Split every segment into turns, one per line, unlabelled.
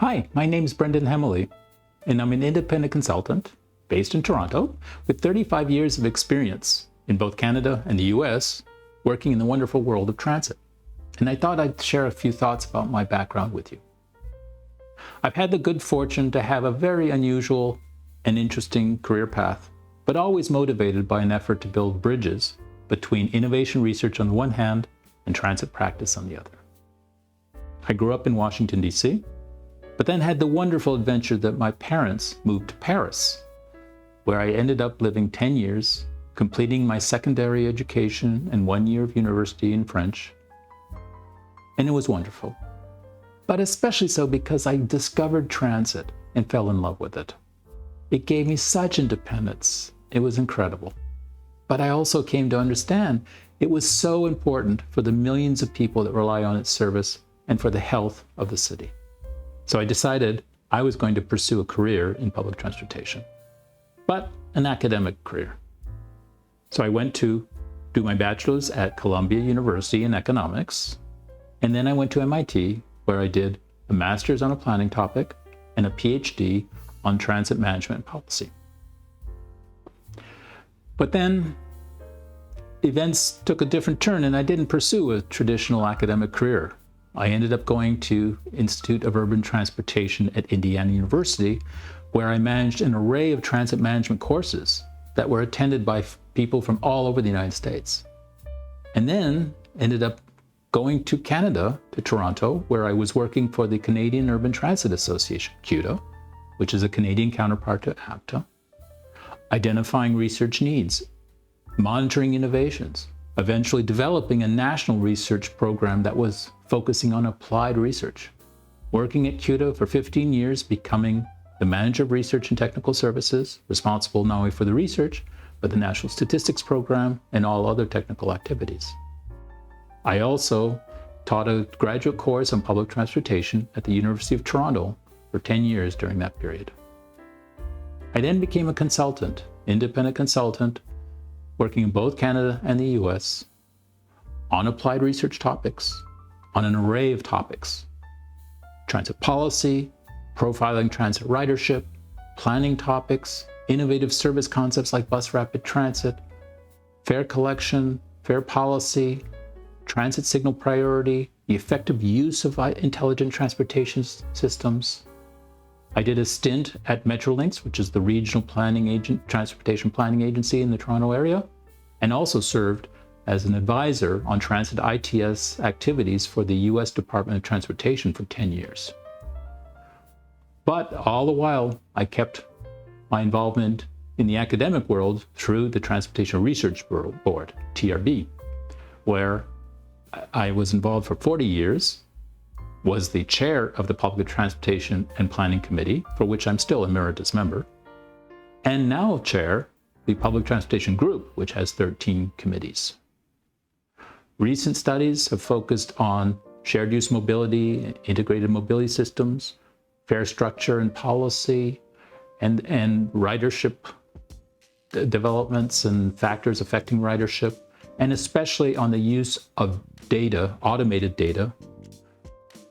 Hi, my name is Brendon Hemily, and I'm an independent consultant based in Toronto with 35 years of experience in both Canada and the US, working in the wonderful world of transit. And I thought I'd share a few thoughts about my background with you. I've had the good fortune to have a very unusual and interesting career path, but always motivated by an effort to build bridges between innovation research on the one hand and transit practice on the other. I grew up in Washington, D.C., but then had the wonderful adventure that my parents moved to Paris, where I ended up living 10 years, completing my secondary education and 1 year of university in French. And it was wonderful, but especially so because I discovered transit and fell in love with it. It gave me such independence. It was incredible. But I also came to understand it was so important for the millions of people that rely on its service and for the health of the city. So I decided I was going to pursue a career in public transportation, but an academic career. So I went to do my bachelor's at Columbia University in economics, and then I went to MIT, where I did a master's on a planning topic and a Ph.D. on transit management policy. But then events took a different turn and I didn't pursue a traditional academic career. I ended up going to Institute of Urban Transportation at Indiana University, where I managed an array of transit management courses that were attended by people from all over the United States. And then ended up going to Canada, to Toronto, where I was working for the Canadian Urban Transit Association, CUTA, which is a Canadian counterpart to APTA, identifying research needs, monitoring innovations, eventually developing a national research program that was focusing on applied research. Working at CUTA for 15 years, becoming the manager of research and technical services, responsible not only for the research, but the national statistics program and all other technical activities. I also taught a graduate course on public transportation at the University of Toronto for 10 years during that period. I then became a consultant, independent consultant, working in both Canada and the US on applied research topics, on an array of topics: transit policy, profiling transit ridership, planning topics, innovative service concepts like bus rapid transit, fare collection, fare policy, transit signal priority, the effective use of intelligent transportation systems. I did a stint at Metrolinx, which is the regional transportation planning agency in the Toronto area, and also served as an advisor on transit ITS activities for the US Department of Transportation for 10 years. But all the while, I kept my involvement in the academic world through the Transportation Research Board, TRB, where I was involved for 40 years, was the chair of the Public Transportation and Planning Committee, for which I'm still emeritus member, and now chair the Public Transportation Group, which has 13 committees. Recent studies have focused on shared use mobility, integrated mobility systems, fare structure and policy, and ridership developments and factors affecting ridership, and especially on the use of data, automated data,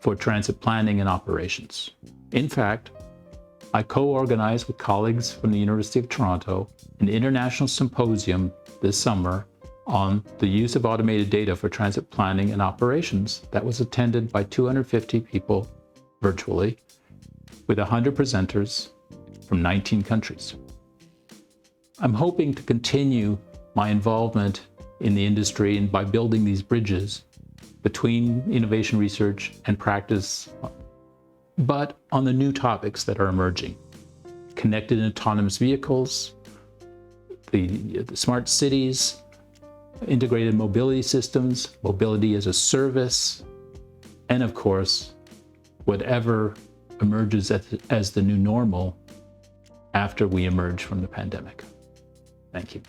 for transit planning and operations. In fact, I co-organized with colleagues from the University of Toronto an international symposium this summer on the use of automated data for transit planning and operations that was attended by 250 people virtually, with 100 presenters from 19 countries. I'm hoping to continue my involvement in the industry and by building these bridges between innovation research and practice, but on the new topics that are emerging: connected and autonomous vehicles, the smart cities, integrated mobility systems, mobility as a service, and of course, whatever emerges as the new normal after we emerge from the pandemic. Thank you.